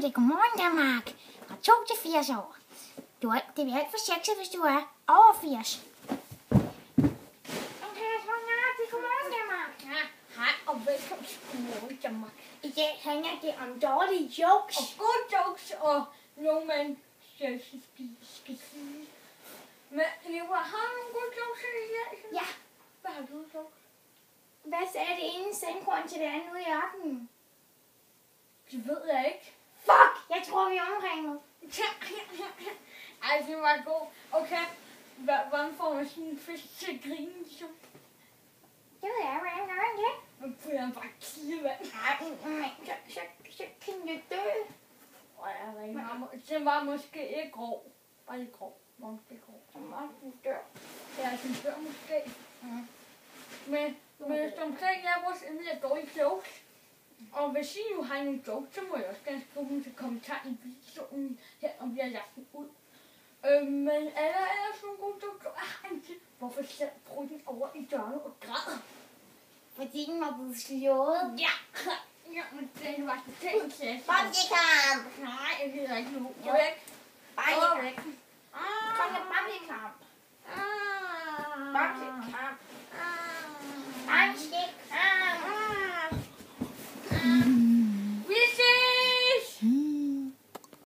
til Godmorgen Danmark fra 2 til 80 år. Det er alt for sexet, hvis du er over 80. Til Godmorgen Danmark. Ja, hej og velkommen til Godmorgen Danmark. I dag handler det om dårlige jokes. Og gode jokes og nogle man skal sige. Men Eva, har du nogle gode jokes i dag? Ja. Hvad har du jokes? Hvad sagde det ene sandkorn til det andet ude i ørkenen? Det ved jeg ikke. Fuck! Jeg tror, vi er omringet. Ej, det var god. Okay, hvordan får man sådan en fisk til at grine? Det ved jeg, hvordan gør han det? Man putter han bare kildevand. Så kan du dø. Den var måske ikke grov. Bare lidt grov. Måske grov. Så må du dø. Ja, den dør måske. Men omkring jeg vores emne er dårlige jokes. Og hvis I nu har nogle jokes, så må jeg også gerne skrive dem til kommentar i videoen her, om vi har lagt den ud. Men er der ellers nogle gode jokes? Hvorfor sad prutten over i døren og græd? Fordi den var blevet slået. Ja, men det var totalt klasse. Bombjekamp! Nej, jeg gider ikke nu. Gå Jo. væk. Bombjekamp! væk. Kom med bombjekamp! Bombjekamp! Bombjekamp!